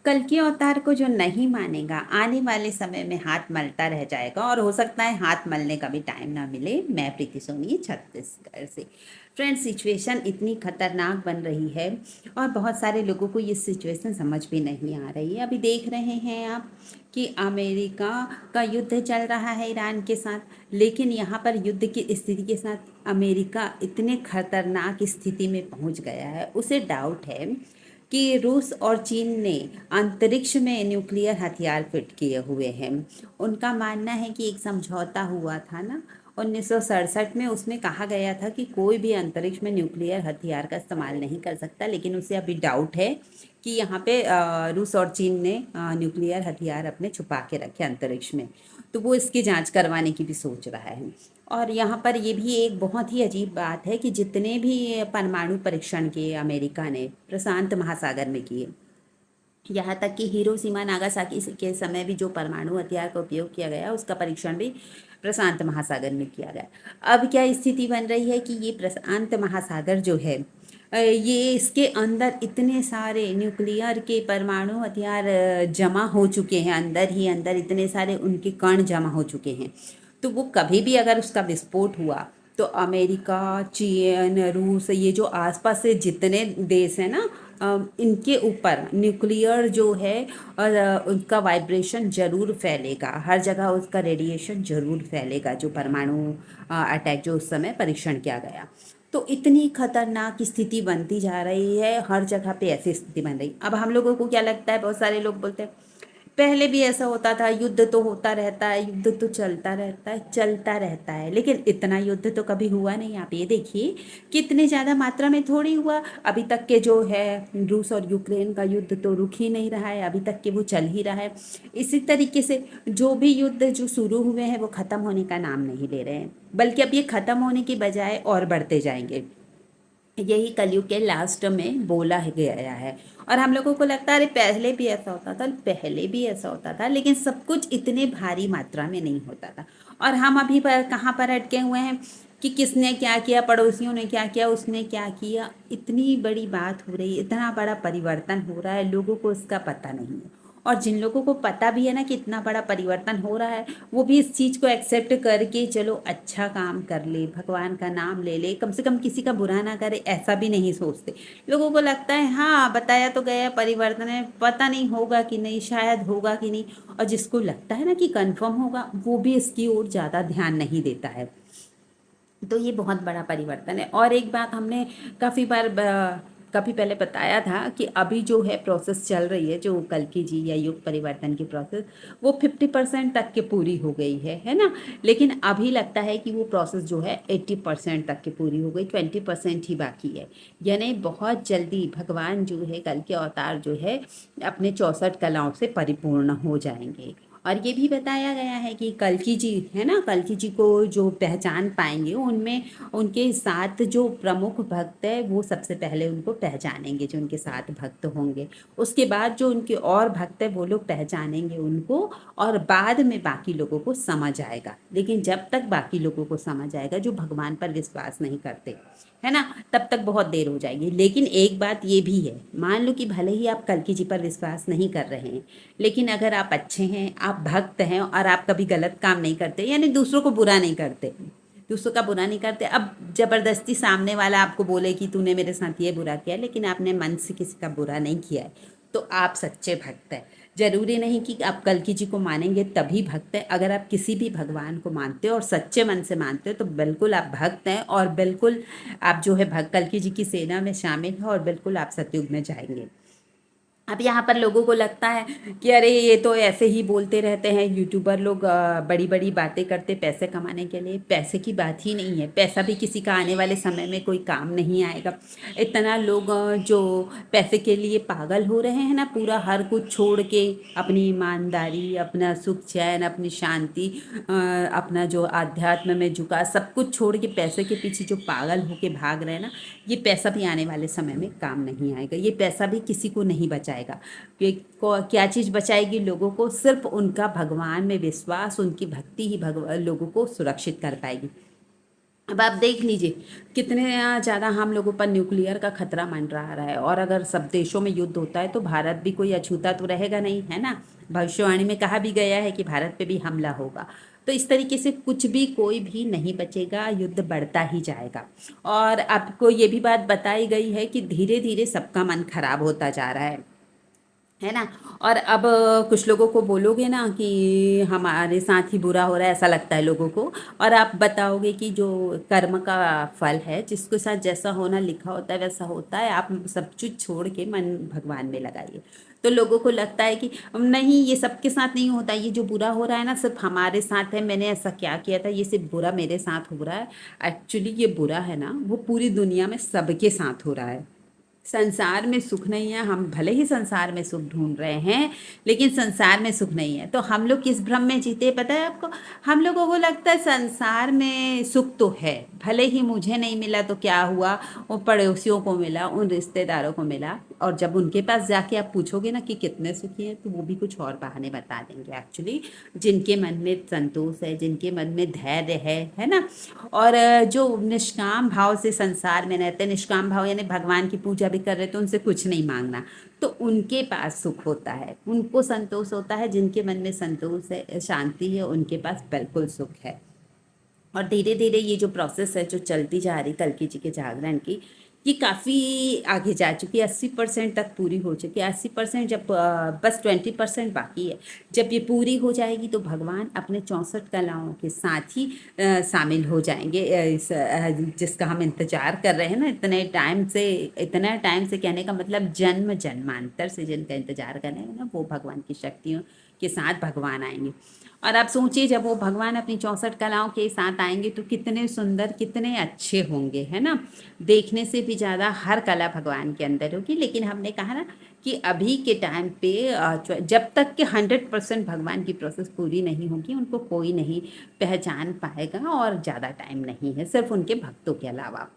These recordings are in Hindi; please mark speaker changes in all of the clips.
Speaker 1: कल के अवतार को जो नहीं मानेगा आने वाले समय में हाथ मलता रह जाएगा, और हो सकता है हाथ मलने का भी टाइम ना मिले। मैं प्रीति सोनी, छत्तीसगढ़ से। फ्रेंड्स, सिचुएशन इतनी खतरनाक बन रही है और बहुत सारे लोगों को ये सिचुएशन समझ भी नहीं आ रही है। अभी देख रहे हैं आप कि अमेरिका का युद्ध चल रहा है ईरान के साथ, लेकिन यहाँ पर युद्ध की स्थिति के साथ अमेरिका इतने खतरनाक स्थिति में पहुँच गया है, उसे डाउट है कि रूस और चीन ने अंतरिक्ष में न्यूक्लियर हथियार फिट किए हुए हैं। उनका मानना है कि एक समझौता हुआ था ना 1967 में, उसमें कहा गया था कि कोई भी अंतरिक्ष में न्यूक्लियर हथियार का इस्तेमाल नहीं कर सकता, लेकिन उसे अभी डाउट है कि यहाँ पे रूस और चीन ने न्यूक्लियर हथियार अपने छुपा के रखे अंतरिक्ष में। तो वो इसकी जांच करवाने की भी सोच रहा है। और यहाँ पर ये भी एक बहुत ही अजीब बात है कि जितने भी परमाणु परीक्षण किए अमेरिका ने प्रशांत महासागर में किए, यहाँ तक कि हिरोशिमा नागासाकी के समय भी जो परमाणु हथियार का उपयोग किया गया उसका परीक्षण भी प्रशांत महासागर में किया गया। अब क्या स्थिति बन रही है कि ये प्रशांत महासागर जो है, ये इसके अंदर इतने सारे न्यूक्लियर के परमाणु हथियार जमा हो चुके हैं, अंदर ही अंदर इतने सारे उनके कण जमा हो चुके हैं। तो वो कभी भी अगर उसका विस्फोट हुआ तो अमेरिका, चीन, रूस, ये जो आसपास से जितने देश हैं ना, इनके ऊपर न्यूक्लियर जो है और उनका वाइब्रेशन जरूर फैलेगा, हर जगह उसका रेडिएशन जरूर फैलेगा, जो परमाणु अटैक जो उस समय परीक्षण किया गया। तो इतनी खतरनाक स्थिति बनती जा रही है, हर जगह पे ऐसी स्थिति बन रही। अब हम लोगों को क्या लगता है, बहुत सारे लोग बोलते हैं पहले भी ऐसा होता था, युद्ध तो होता रहता है, युद्ध तो चलता रहता है, लेकिन इतना युद्ध तो कभी हुआ नहीं। आप ये देखिए कितनी ज़्यादा मात्रा में थोड़ी हुआ। अभी तक के जो है रूस और यूक्रेन का युद्ध तो रुक ही नहीं रहा है, अभी तक के वो चल ही रहा है। इसी तरीके से जो भी युद्ध जो शुरू हुए हैं वो ख़त्म होने का नाम नहीं ले रहे हैं, बल्कि अब ये ख़त्म होने की बजाय और बढ़ते जाएंगे। यही कलयुग के लास्ट में बोला गया है। और हम लोगों को लगता है अरे पहले भी ऐसा होता था, पहले भी ऐसा होता था, लेकिन सब कुछ इतने भारी मात्रा में नहीं होता था। और हम अभी पर कहाँ पर अटके हुए हैं कि किसने क्या किया, पड़ोसियों ने क्या किया, उसने क्या किया। इतनी बड़ी बात हो रही है, इतना बड़ा परिवर्तन हो रहा है, लोगों को इसका पता नहीं है। और जिन लोगों को पता भी है ना कि इतना बड़ा परिवर्तन हो रहा है, वो भी इस चीज़ को एक्सेप्ट करके चलो अच्छा काम कर ले, भगवान का नाम ले ले, कम से कम किसी का बुरा ना करे, ऐसा भी नहीं सोचते। लोगों को लगता है हाँ बताया तो गया परिवर्तन है, पता नहीं होगा कि नहीं, शायद होगा कि नहीं। और जिसको लगता है ना कि कंफर्म होगा, वो भी इसकी ओर ज़्यादा ध्यान नहीं देता है। तो ये बहुत बड़ा परिवर्तन है। और एक बात हमने काफ़ी बार काफ़ी पहले बताया था कि अभी जो है प्रोसेस चल रही है, जो कल्कि जी या युग परिवर्तन की प्रोसेस, वो 50% तक के पूरी हो गई है ना। लेकिन अभी लगता है कि वो प्रोसेस जो है 80% तक के पूरी हो गई, 20% ही बाकी है। यानी बहुत जल्दी भगवान जो है, कल के अवतार जो है, अपने 64 कलाओं से परिपूर्ण हो जाएंगे। और ये भी बताया गया है कि कल्कि जी है ना, कल्कि जी को जो पहचान पाएंगे, उनमें उनके साथ जो प्रमुख भक्त है वो सबसे पहले उनको पहचानेंगे, जो उनके साथ भक्त होंगे। उसके बाद जो उनके और भक्त है वो लोग पहचानेंगे उनको, और बाद में बाकी लोगों को समझ आएगा। लेकिन जब तक बाकी लोगों को समझ आएगा जो भगवान पर विश्वास नहीं करते, है ना, तब तक बहुत देर हो जाएगी। लेकिन एक बात ये भी है, मान लो कि भले ही आप कल्कि जी पर विश्वास नहीं कर रहे हैं, लेकिन अगर आप अच्छे हैं, आप भक्त हैं और आप कभी गलत काम नहीं करते, यानी दूसरों को बुरा नहीं करते, दूसरों का बुरा नहीं करते। अब जबरदस्ती सामने वाला आपको बोले कि तूने मेरे साथ ये बुरा किया, लेकिन आपने मन से किसी का बुरा नहीं किया है, तो आप सच्चे भक्त हैं। जरूरी नहीं कि आप कल्कि जी को मानेंगे तभी भक्त है। अगर आप किसी भी भगवान को मानते हो और सच्चे मन से मानते हो तो बिल्कुल आप भक्त हैं, और बिल्कुल आप जो है भक्त कल्कि जी की सेना में शामिल हैं, और बिल्कुल आप सतयुग में जाएंगे। अब यहाँ पर लोगों को लगता है कि अरे ये तो ऐसे ही बोलते रहते हैं यूट्यूबर लोग, बड़ी बड़ी बातें करते पैसे कमाने के लिए। पैसे की बात ही नहीं है, पैसा भी किसी का आने वाले समय में कोई काम नहीं आएगा। इतना लोग जो पैसे के लिए पागल हो रहे हैं ना, पूरा हर कुछ छोड़ के अपनी ईमानदारी, अपना सुख चैन, अपनी शांति, अपना जो आध्यात्म में झुका, सब कुछ छोड़ के पैसे के पीछे जो पागल होके भाग रहे हैं ना, ये पैसा भी आने वाले समय में काम नहीं आएगा। ये पैसा भी किसी को नहीं बचाएगा। क्या चीज़ बचाएगी लोगों को? सिर्फ उनका भगवान में विश्वास, उनकी भक्ति ही भगवान लोगों को सुरक्षित कर पाएगी। अब आप देख लीजिए कितने ज़्यादा हम लोगों पर न्यूक्लियर का खतरा मंडरा रहा है, और अगर सब देशों में युद्ध होता है तो भारत भी कोई अछूता तो रहेगा नहीं, है ना। भविष्यवाणी में कहा भी गया है कि भारत पे भी हमला होगा। तो इस तरीके से कुछ भी कोई भी नहीं बचेगा, युद्ध बढ़ता ही जाएगा। और आपको ये भी बात बताई गई है कि धीरे धीरे सबका मन खराब होता जा रहा है ना। और अब कुछ लोगों को बोलोगे ना कि हमारे साथ ही बुरा हो रहा है, ऐसा लगता है लोगों को। और आप बताओगे कि जो कर्म का फल है, जिसके साथ जैसा होना लिखा होता है वैसा होता है, आप सब चीज छोड़ के मन भगवान में लगाइए। तो लोगों को लगता है कि नहीं, ये सबके साथ नहीं होता, ये जो बुरा हो रहा है ना सिर्फ हमारे साथ है, मैंने ऐसा क्या किया था, ये सिर्फ बुरा मेरे साथ हो रहा है। एक्चुअली ये बुरा है ना, वो पूरी दुनिया में सबके साथ हो रहा है। संसार में सुख नहीं है, हम भले ही संसार में सुख ढूंढ रहे हैं, लेकिन संसार में सुख नहीं है। तो हम लोग किस भ्रम में जीते पता है आपको। हम लोगों को लगता है संसार में सुख तो है, भले ही मुझे नहीं मिला तो क्या हुआ, वो पड़ोसियों को मिला, उन रिश्तेदारों को मिला। और जब उनके पास जाके आप पूछोगे ना कि कितने सुखी हैं, तो वो भी कुछ और बहाने बता देंगे। एक्चुअली जिनके मन में संतोष है, जिनके मन में धैर्य है ना। और जो निष्काम भाव से संसार में रहते हैं, निष्काम भाव यानी भगवान की पूजा भी कर रहे तो उनसे कुछ नहीं मांगना, तो उनके पास सुख होता है, उनको संतोष होता है। जिनके मन में संतोष है, शांति है, उनके पास बिल्कुल सुख है। और धीरे धीरे ये जो प्रोसेस है जो चलती जा रही कल्कि जी के जागरण की, ये काफ़ी आगे जा चुकी है, 80% तक पूरी हो चुकी है। 80% जब बस 20% बाकी है। जब ये पूरी हो जाएगी तो भगवान अपने 64 कलाओं के साथ ही शामिल हो जाएंगे। जिसका हम इंतजार कर रहे हैं ना इतने टाइम से, इतना टाइम से कहने का मतलब जन्म जन्मांतर से जिनका इंतजार कर रहे हैं ना, वो भगवान की शक्तियों के साथ भगवान आएंगे। और आप सोचिए जब वो भगवान अपनी 64 कलाओं के साथ आएंगे तो कितने सुंदर, कितने अच्छे होंगे, है ना। देखने से भी ज़्यादा हर कला भगवान के अंदर होगी। लेकिन हमने कहा ना कि अभी के टाइम पे जब तक कि 100% भगवान की प्रोसेस पूरी नहीं होगी, उनको कोई नहीं पहचान पाएगा। और ज़्यादा टाइम नहीं है सिर्फ उनके भक्तों के अलावा।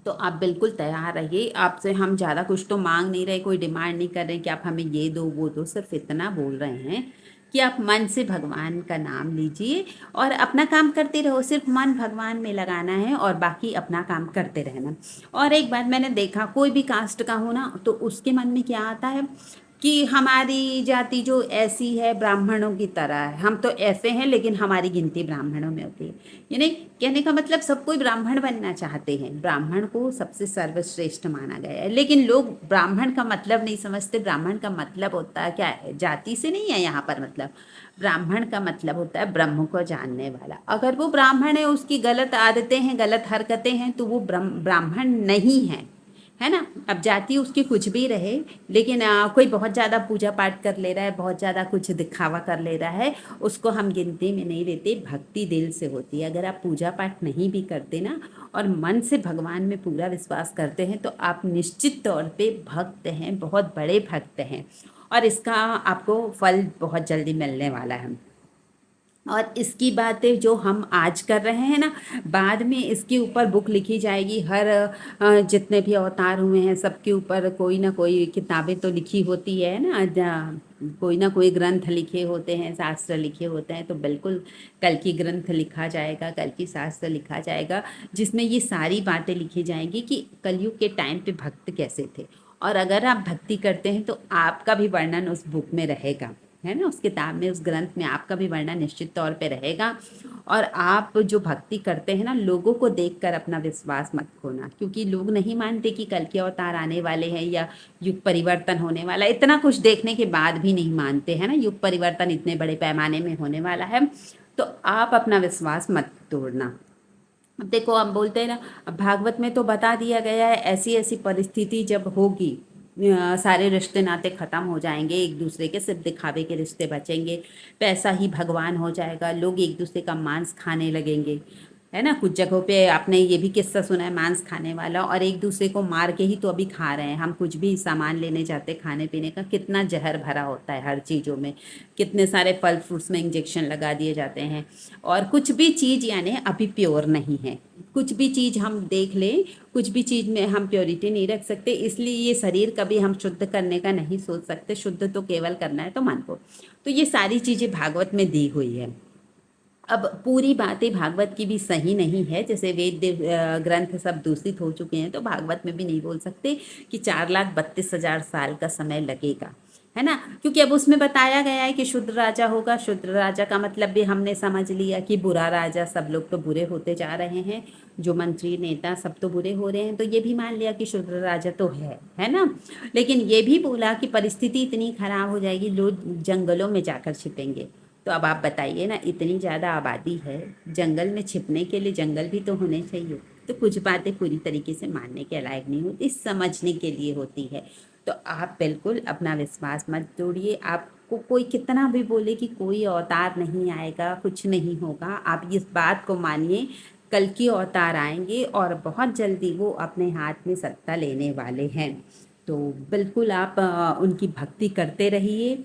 Speaker 1: तो आप बिल्कुल तैयार रहिए। आपसे हम ज़्यादा कुछ तो मांग नहीं रहे, कोई डिमांड नहीं कर रहे कि आप हमें ये दो वो दो, सिर्फ इतना बोल रहे हैं कि आप मन से भगवान का नाम लीजिए और अपना काम करते रहो। सिर्फ मन भगवान में लगाना है और बाकी अपना काम करते रहना। और एक बात मैंने देखा, कोई भी कास्ट का हो ना, तो उसके मन में क्या आता है कि हमारी जाति जो ऐसी है ब्राह्मणों की तरह है, हम तो ऐसे हैं लेकिन हमारी गिनती ब्राह्मणों में होती है। यानी कहने का मतलब सब कोई ब्राह्मण बनना चाहते हैं, ब्राह्मण को सबसे सर्वश्रेष्ठ माना गया है। लेकिन लोग ब्राह्मण का मतलब नहीं समझते। ब्राह्मण का मतलब होता है क्या है, जाति से नहीं है यहाँ पर मतलब। ब्राह्मण का मतलब होता है ब्रह्म को जानने वाला। अगर वो ब्राह्मण है, उसकी गलत आदतें हैं, गलत हरकतें हैं, तो वो ब्राह्मण नहीं है, है ना। अब जाति उसकी कुछ भी रहे, लेकिन कोई बहुत ज़्यादा पूजा पाठ कर ले रहा है, बहुत ज़्यादा कुछ दिखावा कर ले रहा है, उसको हम गिनती में नहीं लेते। भक्ति दिल से होती है। अगर आप पूजा पाठ नहीं भी करते ना और मन से भगवान में पूरा विश्वास करते हैं, तो आप निश्चित तौर पे भक्त हैं, बहुत बड़े भक्त हैं। और इसका आपको फल बहुत जल्दी मिलने वाला है। और इसकी बातें जो हम आज कर रहे हैं ना, बाद में इसके ऊपर बुक लिखी जाएगी। हर जितने भी अवतार हुए हैं सबके ऊपर कोई ना कोई किताबें तो लिखी होती है ना, कोई ना कोई ग्रंथ लिखे होते हैं, शास्त्र लिखे होते हैं। तो बिल्कुल कल की ग्रंथ लिखा जाएगा, कल की शास्त्र लिखा जाएगा, जिसमें ये सारी बातें लिखी जाएंगी कि कलयुग के टाइम पे भक्त कैसे थे। और अगर आप भक्ति करते हैं तो आपका भी वर्णन उस बुक में रहेगा, है ना। उस किताब में, उस ग्रंथ में आपका भी वर्णन निश्चित तौर पे रहेगा। और आप जो भक्ति करते हैं ना, लोगों को देखकर अपना विश्वास मत खोना, क्योंकि लोग नहीं मानते कि कल के अवतार आने वाले हैं या युग परिवर्तन होने वाला है। इतना कुछ देखने के बाद भी नहीं मानते हैं ना, युग परिवर्तन इतने बड़े पैमाने में होने वाला है। तो आप अपना विश्वास मत तोड़ना। अब देखो, हम बोलते हैं ना, अब भागवत में तो बता दिया गया है ऐसी ऐसी परिस्थिति जब होगी, सारे रिश्ते नाते खत्म हो जाएंगे, एक दूसरे के सिर्फ दिखावे के रिश्ते बचेंगे, पैसा ही भगवान हो जाएगा, लोग एक दूसरे का मांस खाने लगेंगे, है ना। कुछ जगहों पे आपने ये भी किस्सा सुना है, मांस खाने वाला, और एक दूसरे को मार के ही तो अभी खा रहे हैं। हम कुछ भी सामान लेने जाते खाने पीने का, कितना जहर भरा होता है हर चीज़ों में, कितने सारे फल फ्रूट्स में इंजेक्शन लगा दिए जाते हैं। और कुछ भी चीज़ यानी अभी प्योर नहीं है। कुछ भी चीज़ हम देख लें, कुछ भी चीज़ में हम प्योरिटी नहीं रख सकते। इसलिए ये शरीर कभी हम शुद्ध करने का नहीं सोच सकते। शुद्ध तो केवल करना है तो मन को। तो ये सारी चीज़ें भागवत में दी हुई है। अब पूरी बातें भागवत की भी सही नहीं है, जैसे वेद देव ग्रंथ सब दूषित हो चुके हैं, तो भागवत में भी नहीं बोल सकते कि 4,32,000 साल का समय लगेगा, है ना। क्योंकि अब उसमें बताया गया है कि शुद्र राजा होगा। शुद्र राजा का मतलब भी हमने समझ लिया कि बुरा राजा, सब लोग तो बुरे होते जा रहे हैं, जो मंत्री नेता सब तो बुरे हो रहे हैं, तो ये भी मान लिया कि शुद्र राजा तो है ना। लेकिन ये भी बोला कि परिस्थिति इतनी खराब हो जाएगी, लोग जंगलों में जाकर छिपेंगे। तो अब आप बताइए ना, इतनी ज़्यादा आबादी है, जंगल में छिपने के लिए जंगल भी तो होने चाहिए। तो कुछ बातें पूरी तरीके से मानने के लायक नहीं होती, समझने के लिए होती है। तो आप बिल्कुल अपना विश्वास मत तोड़िए। आपको कोई कितना भी बोले कि कोई अवतार नहीं आएगा, कुछ नहीं होगा, आप इस बात को मानिए। कल की अवतार आएंगे और बहुत जल्दी वो अपने हाथ में सत्ता लेने वाले हैं। तो बिल्कुल आप उनकी भक्ति करते रहिए।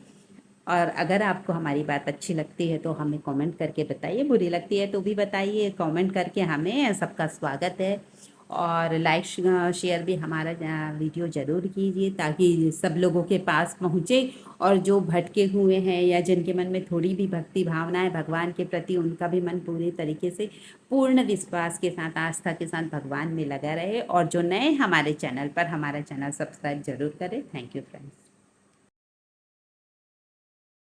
Speaker 1: और अगर आपको हमारी बात अच्छी लगती है तो हमें कमेंट करके बताइए, बुरी लगती है तो भी बताइए कमेंट करके, हमें सबका स्वागत है। और लाइक शेयर भी हमारा वीडियो ज़रूर कीजिए, ताकि सब लोगों के पास पहुँचे। और जो भटके हुए हैं या जिनके मन में थोड़ी भी भक्ति भावना है भगवान के प्रति, उनका भी मन पूरी तरीके से पूर्ण विश्वास के साथ, आस्था के साथ भगवान में लगा रहे। और जो नए हमारे चैनल पर, हमारा चैनल सब्सक्राइब जरूर करें। Thank you friends.